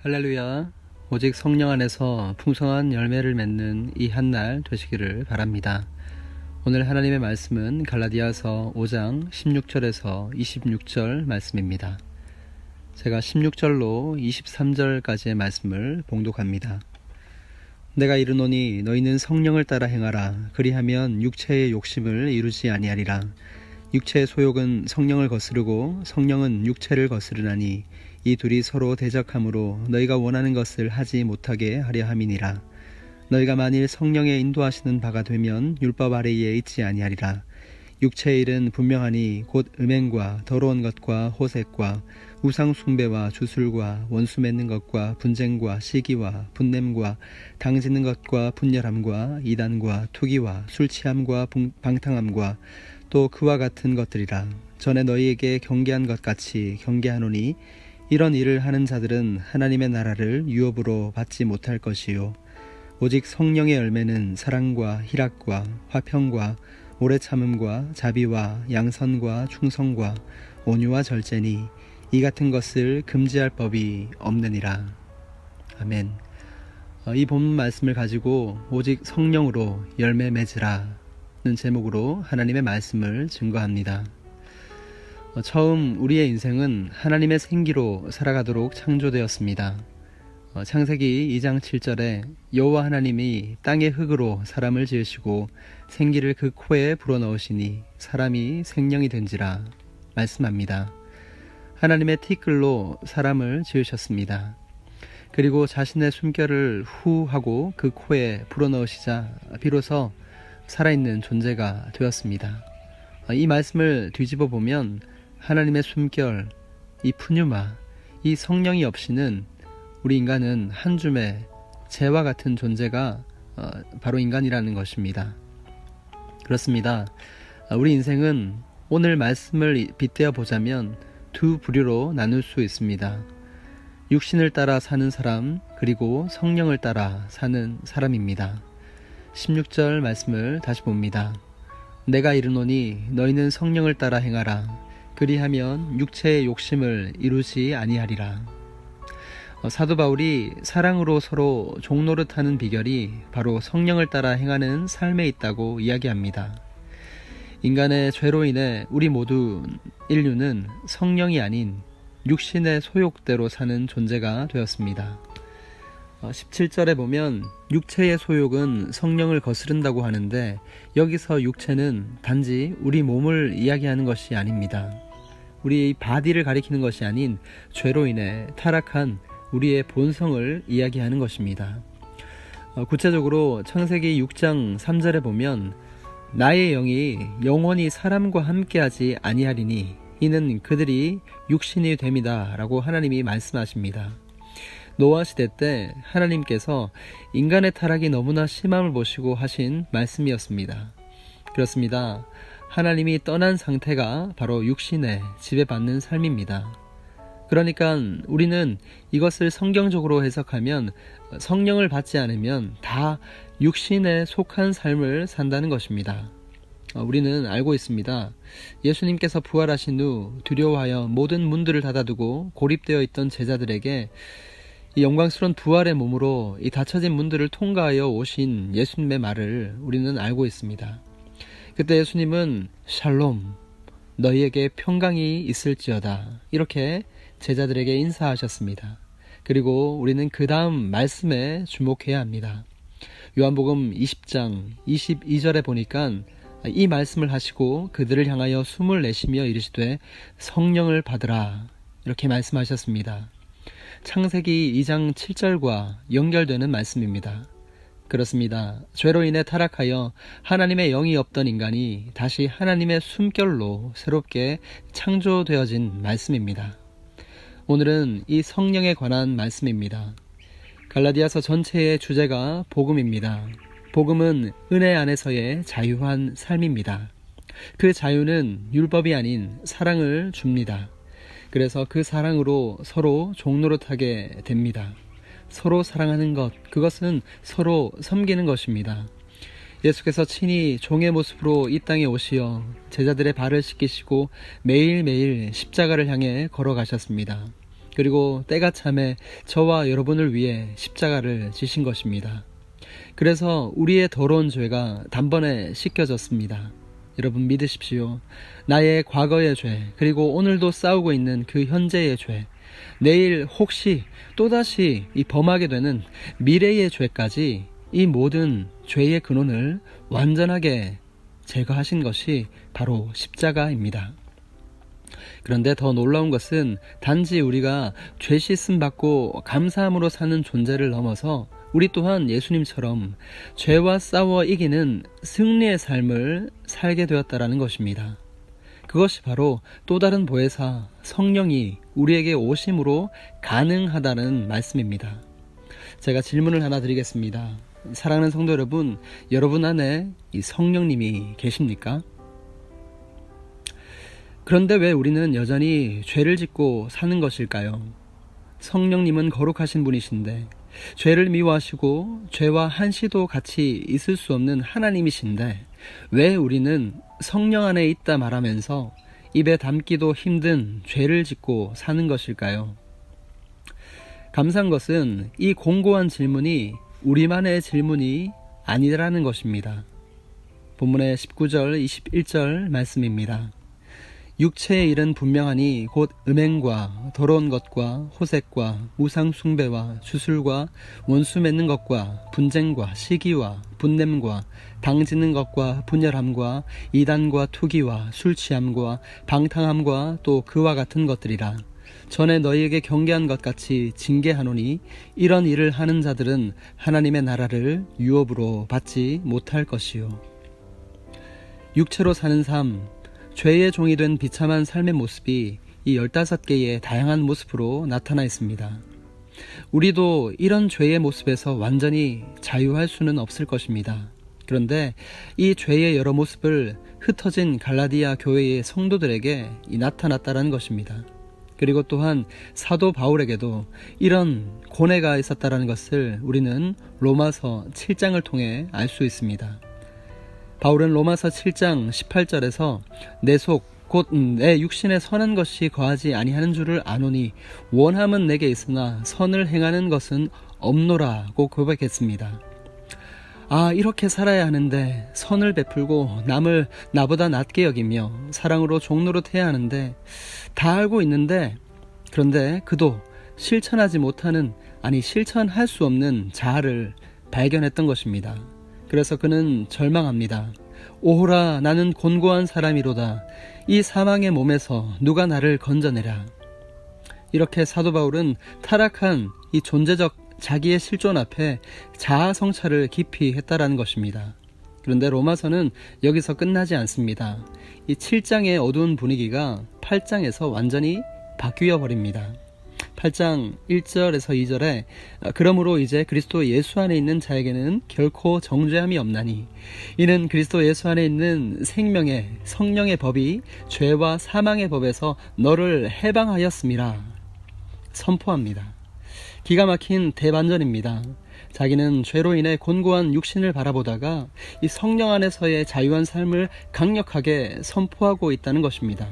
할렐루야. 오직 성령 안에서 풍성한 열매를 맺는 이 한날 되시기를 바랍니다. 오늘 하나님의 말씀은 갈라디아서 5장 16절에서 26절 말씀입니다. 제가 16절로 23절까지의 말씀을 봉독합니다. 내가 이르노니 너희는 성령을 따라 행하라. 그리하면 육체의 욕심을 이루지 아니하리라. 육체의 소욕은 성령을 거스르고 성령은 육체를 거스르나니 이 둘이 서로 대적하므로 너희가 원하는 것을 하지 못하게 하려 함이니라. 너희가 만일 성령의 인도하시는 바가 되면 율법 아래에 있지 아니하리라. 육체의 일은 분명하니 곧 음행과 더러운 것과 호색과 우상 숭배와 주술과 원수 맺는 것과 분쟁과 시기와 분냄과 당짓는 것과 분열함과 이단과 투기와 술 취함과 방탕함과 또 그와 같은 것들이라. 전에 너희에게 경계한 것 같이 경계하노니 이런 일을 하는 자들은 하나님의 나라를 유업으로 받지 못할 것이요 오직 성령의 열매는 사랑과 희락과 화평과 오래 참음과 자비와 양선과 충성과 온유와 절제니 이 같은 것을 금지할 법이 없느니라. 아멘. 이 본문 말씀을 가지고 오직 성령으로 열매 맺으라는 제목으로 하나님의 말씀을 증거합니다. 처음 우리의 인생은 하나님의 생기로 살아가도록 창조되었습니다. 창세기 2장 7절에 여호와 하나님이 땅의 흙으로 사람을 지으시고 생기를 그 코에 불어넣으시니 사람이 생명이 된지라 말씀합니다. 하나님의 티끌로 사람을 지으셨습니다. 그리고 자신의 숨결을 후 하고 그 코에 불어넣으시자 비로소 살아있는 존재가 되었습니다. 이 말씀을 뒤집어 보면 하나님의 숨결, 이 푸뉴마, 이 성령이 없이는 우리 인간은 한 줌의 재와 같은 존재가 바로 인간이라는 것입니다. 그렇습니다. 우리 인생은 오늘 말씀을 빗대어 보자면 두 부류로 나눌 수 있습니다. 육신을 따라 사는 사람, 그리고 성령을 따라 사는 사람입니다. 16절 말씀을 다시 봅니다. 내가 이르노니 너희는 성령을 따라 행하라. 그리하면 육체의 욕심을 이루지 아니하리라. 사도 바울이 사랑으로 서로 종노릇하는 비결이 바로 성령을 따라 행하는 삶에 있다고 이야기합니다. 인간의 죄로 인해 우리 모두 인류는 성령이 아닌 육신의 소욕대로 사는 존재가 되었습니다. 17절에 보면 육체의 소욕은 성령을 거스른다고 하는데 여기서 육체는 단지 우리 몸을 이야기하는 것이 아닙니다. 우리 바디를 가리키는 것이 아닌 죄로 인해 타락한 우리의 본성을 이야기하는 것입니다. 구체적으로 창세기 6장 3절에 보면 나의 영이 영원히 사람과 함께하지 아니하리니 이는 그들이 육신이 됨이다 라고 하나님이 말씀하십니다. 노아 시대 때 하나님께서 인간의 타락이 너무나 심함을 보시고 하신 말씀이었습니다. 그렇습니다. 하나님이 떠난 상태가 바로 육신에 지배받는 삶입니다. 그러니까 우리는 이것을 성경적으로 해석하면 성령을 받지 않으면 다 육신에 속한 삶을 산다는 것입니다. 우리는 알고 있습니다. 예수님께서 부활하신 후 두려워하여 모든 문들을 닫아두고 고립되어 있던 제자들에게 이 영광스러운 부활의 몸으로 이 닫혀진 문들을 통과하여 오신 예수님의 말을 우리는 알고 있습니다. 그때 예수님은 샬롬, 너희에게 평강이 있을지어다 이렇게 제자들에게 인사하셨습니다. 그리고 우리는 그 다음 말씀에 주목해야 합니다. 요한복음 20장 22절에 보니까 이 말씀을 하시고 그들을 향하여 숨을 내쉬며 이르시되 성령을 받으라 이렇게 말씀하셨습니다. 창세기 2장 7절과 연결되는 말씀입니다. 그렇습니다. 죄로 인해 타락하여 하나님의 영이 없던 인간이 다시 하나님의 숨결로 새롭게 창조되어진 말씀입니다. 오늘은 이 성령에 관한 말씀입니다. 갈라디아서 전체의 주제가 복음입니다. 복음은 은혜 안에서의 자유한 삶입니다. 그 자유는 율법이 아닌 사랑을 줍니다. 그래서 그 사랑으로 서로 종노릇하게 됩니다. 서로 사랑하는 것, 그것은 서로 섬기는 것입니다. 예수께서 친히 종의 모습으로 이 땅에 오시어 제자들의 발을 씻기시고 매일매일 십자가를 향해 걸어가셨습니다. 그리고 때가 참에 저와 여러분을 위해 십자가를 지신 것입니다. 그래서 우리의 더러운 죄가 단번에 씻겨졌습니다. 여러분 믿으십시오. 나의 과거의 죄, 그리고 오늘도 싸우고 있는 그 현재의 죄, 내일 혹시 또다시 이 범하게 되는 미래의 죄까지 이 모든 죄의 근원을 완전하게 제거하신 것이 바로 십자가입니다. 그런데 더 놀라운 것은 단지 우리가 죄 씻음 받고 감사함으로 사는 존재를 넘어서 우리 또한 예수님처럼 죄와 싸워 이기는 승리의 삶을 살게 되었다라는 것입니다. 그것이 바로 또 다른 보혜사 성령이 우리에게 오심으로 가능하다는 말씀입니다. 제가 질문을 하나 드리겠습니다. 사랑하는 성도 여러분, 여러분 안에 이 성령님이 계십니까? 그런데 왜 우리는 여전히 죄를 짓고 사는 것일까요? 성령님은 거룩하신 분이신데 죄를 미워하시고 죄와 한시도 같이 있을 수 없는 하나님이신데 왜 우리는 성령 안에 있다 말하면서 입에 담기도 힘든 죄를 짓고 사는 것일까요? 감사한 것은 이 공고한 질문이 우리만의 질문이 아니라는 것입니다. 본문의 19절, 21절 말씀입니다. 육체의 일은 분명하니 곧 음행과 더러운 것과 호색과 우상 숭배와 주술과 원수 맺는 것과 분쟁과 시기와 분냄과 당짓는 것과 분열함과 이단과 투기와 술 취함과 방탕함과 또 그와 같은 것들이라. 전에 너희에게 경계한 것 같이 징계하노니 이런 일을 하는 자들은 하나님의 나라를 유업으로 받지 못할 것이요. 육체로 사는 삶, 죄의 종이 된 비참한 삶의 모습이 이 15개의 다양한 모습으로 나타나 있습니다. 우리도 이런 죄의 모습에서 완전히 자유할 수는 없을 것입니다. 그런데 이 죄의 여러 모습을 흩어진 갈라디아 교회의 성도들에게 나타났다는 것입니다. 그리고 또한 사도 바울에게도 이런 고뇌가 있었다는 것을 우리는 로마서 7장을 통해 알 수 있습니다. 바울은 로마서 7장 18절에서 내 속 곧 내 육신에 선한 것이 거하지 아니하는 줄을 아노니 원함은 내게 있으나 선을 행하는 것은 없노라고 고백했습니다. 이렇게 살아야 하는데 선을 베풀고 남을 나보다 낮게 여기며 사랑으로 종노릇해야 하는데 다 알고 있는데 그런데 그도 실천하지 못하는 실천할 수 없는 자아를 발견했던 것입니다. 그래서 그는 절망합니다. 오호라 나는 곤고한 사람이로다. 이 사망의 몸에서 누가 나를 건져내라. 이렇게 사도 바울은 타락한 이 존재적 자기의 실존 앞에 자아 성찰을 깊이 했다라는 것입니다. 그런데 로마서는 여기서 끝나지 않습니다. 이 7장의 어두운 분위기가 8장에서 완전히 바뀌어 버립니다. 8장 1절에서 2절에 그러므로 이제 그리스도 예수 안에 있는 자에게는 결코 정죄함이 없나니 이는 그리스도 예수 안에 있는 생명의 성령의 법이 죄와 사망의 법에서 너를 해방하였음이라 선포합니다. 기가 막힌 대반전입니다. 자기는 죄로 인해 곤고한 육신을 바라보다가 이 성령 안에서의 자유한 삶을 강력하게 선포하고 있다는 것입니다.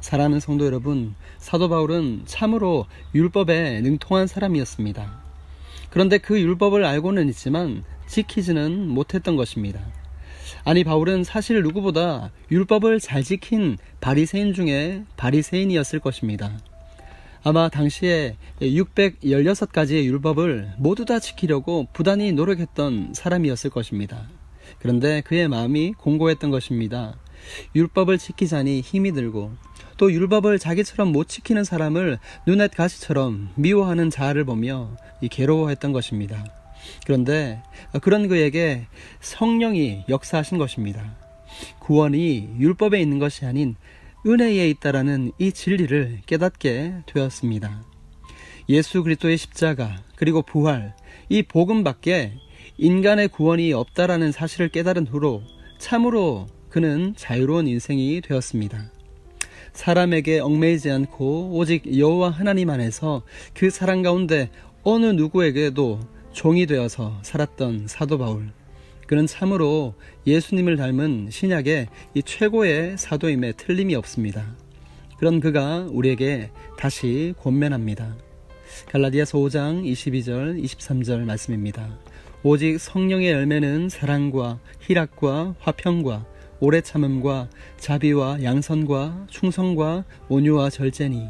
사랑하는 성도 여러분, 사도 바울은 참으로 율법에 능통한 사람이었습니다. 그런데 그 율법을 알고는 있지만 지키지는 못했던 것입니다. 바울은 사실 누구보다 율법을 잘 지킨 바리새인 중에 바리새인이었을 것입니다. 아마 당시에 616가지의 율법을 모두 다 지키려고 부단히 노력했던 사람이었을 것입니다. 그런데 그의 마음이 공고했던 것입니다. 율법을 지키자니 힘이 들고 또 율법을 자기처럼 못 지키는 사람을 눈엣 가시처럼 미워하는 자아를 보며 괴로워했던 것입니다. 그런데 그런 그에게 성령이 역사하신 것입니다. 구원이 율법에 있는 것이 아닌 은혜에 있다라는 이 진리를 깨닫게 되었습니다. 예수 그리스도의 십자가 그리고 부활, 이 복음밖에 인간의 구원이 없다라는 사실을 깨달은 후로 참으로 그는 자유로운 인생이 되었습니다. 사람에게 얽매이지 않고 오직 여호와 하나님 안에서 그 사랑 가운데 어느 누구에게도 종이 되어서 살았던 사도 바울, 그는 참으로 예수님을 닮은 신약의 이 최고의 사도임에 틀림이 없습니다. 그런 그가 우리에게 다시 권면합니다. 갈라디아서 5장 22절 23절 말씀입니다. 오직 성령의 열매는 사랑과 희락과 화평과 오래 참음과 자비와 양선과 충성과 온유와 절제니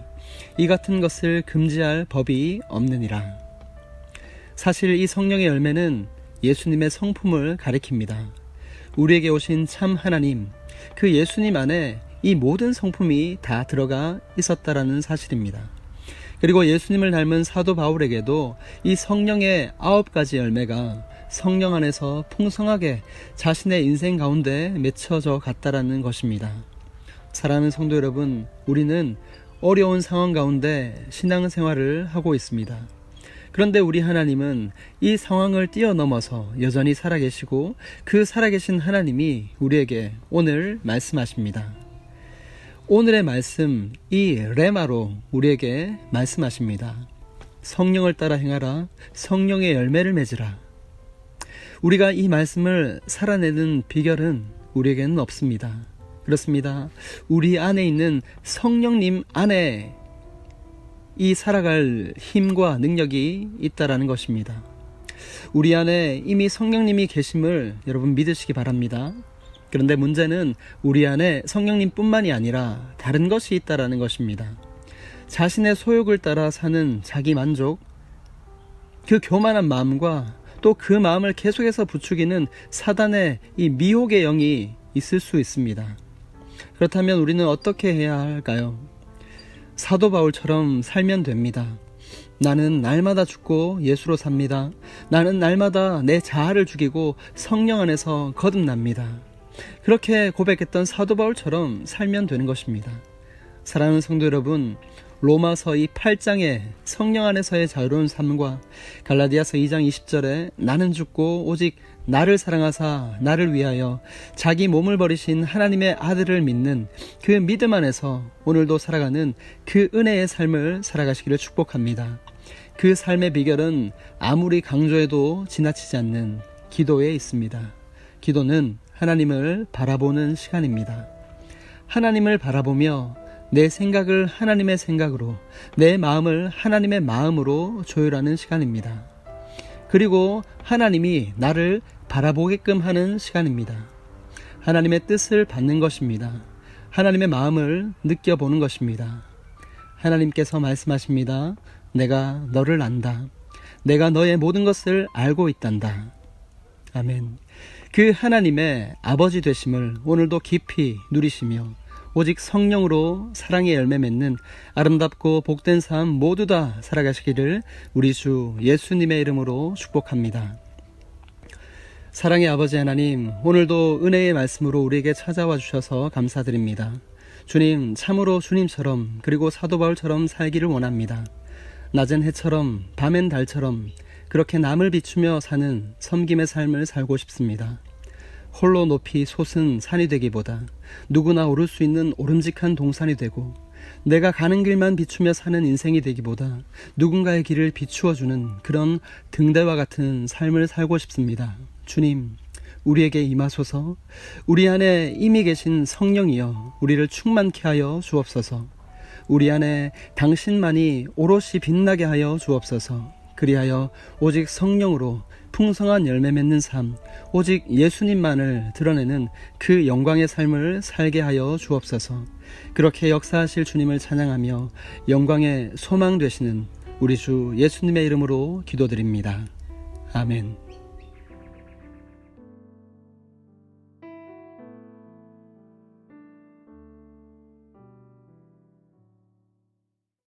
이 같은 것을 금지할 법이 없느니라. 사실 이 성령의 열매는 예수님의 성품을 가리킵니다. 우리에게 오신 참 하나님, 그 예수님 안에 이 모든 성품이 다 들어가 있었다라는 사실입니다. 그리고 예수님을 닮은 사도 바울에게도 이 성령의 9가지 열매가 성령 안에서 풍성하게 자신의 인생 가운데 맺혀져 갔다라는 것입니다. 사랑하는 성도 여러분, 우리는 어려운 상황 가운데 신앙생활을 하고 있습니다. 그런데 우리 하나님은 이 상황을 뛰어넘어서 여전히 살아계시고 그 살아계신 하나님이 우리에게 오늘 말씀하십니다. 오늘의 말씀, 이 레마로 우리에게 말씀하십니다. 성령을 따라 행하라. 성령의 열매를 맺으라. 우리가 이 말씀을 살아내는 비결은 우리에게는 없습니다. 그렇습니다. 우리 안에 있는 성령님 안에 이 살아갈 힘과 능력이 있다라는 것입니다. 우리 안에 이미 성령님이 계심을 여러분 믿으시기 바랍니다. 그런데 문제는 우리 안에 성령님 뿐만이 아니라 다른 것이 있다라는 것입니다. 자신의 소욕을 따라 사는 자기 만족, 그 교만한 마음과 또 그 마음을 계속해서 부추기는 사단의 이 미혹의 영이 있을 수 있습니다. 그렇다면 우리는 어떻게 해야 할까요? 사도 바울처럼 살면 됩니다. 나는 날마다 죽고 예수로 삽니다. 나는 날마다 내 자아를 죽이고 성령 안에서 거듭납니다. 그렇게 고백했던 사도 바울처럼 살면 되는 것입니다. 사랑하는 성도 여러분, 로마서 이 8장의 성령 안에서의 자유로운 삶과 갈라디아서 2장 20절에 나는 죽고 오직 나를 사랑하사 나를 위하여 자기 몸을 버리신 하나님의 아들을 믿는 그 믿음 안에서 오늘도 살아가는 그 은혜의 삶을 살아가시기를 축복합니다. 그 삶의 비결은 아무리 강조해도 지나치지 않는 기도에 있습니다. 기도는 하나님을 바라보는 시간입니다. 하나님을 바라보며 내 생각을 하나님의 생각으로, 내 마음을 하나님의 마음으로 조율하는 시간입니다. 그리고 하나님이 나를 바라보게끔 하는 시간입니다. 하나님의 뜻을 받는 것입니다. 하나님의 마음을 느껴보는 것입니다. 하나님께서 말씀하십니다. 내가 너를 안다. 내가 너의 모든 것을 알고 있단다. 아멘. 그 하나님의 아버지 되심을 오늘도 깊이 누리시며 오직 성령으로 사랑의 열매 맺는 아름답고 복된 삶 모두 다 살아가시기를 우리 주 예수님의 이름으로 축복합니다. 사랑의 아버지 하나님, 오늘도 은혜의 말씀으로 우리에게 찾아와 주셔서 감사드립니다. 주님, 참으로 주님처럼 그리고 사도 바울처럼 살기를 원합니다. 낮엔 해처럼 밤엔 달처럼 그렇게 남을 비추며 사는 섬김의 삶을 살고 싶습니다. 홀로 높이 솟은 산이 되기보다 누구나 오를 수 있는 오름직한 동산이 되고 내가 가는 길만 비추며 사는 인생이 되기보다 누군가의 길을 비추어주는 그런 등대와 같은 삶을 살고 싶습니다. 주님, 우리에게 임하소서. 우리 안에 이미 계신 성령이여 우리를 충만케 하여 주옵소서. 우리 안에 당신만이 오롯이 빛나게 하여 주옵소서. 그리하여 오직 성령으로 풍성한 열매 맺는 삶, 오직 예수님만을 드러내는 그 영광의 삶을 살게 하여 주옵소서. 그렇게 역사하실 주님을 찬양하며 영광의 소망 되시는 우리 주 예수님의 이름으로 기도드립니다. 아멘.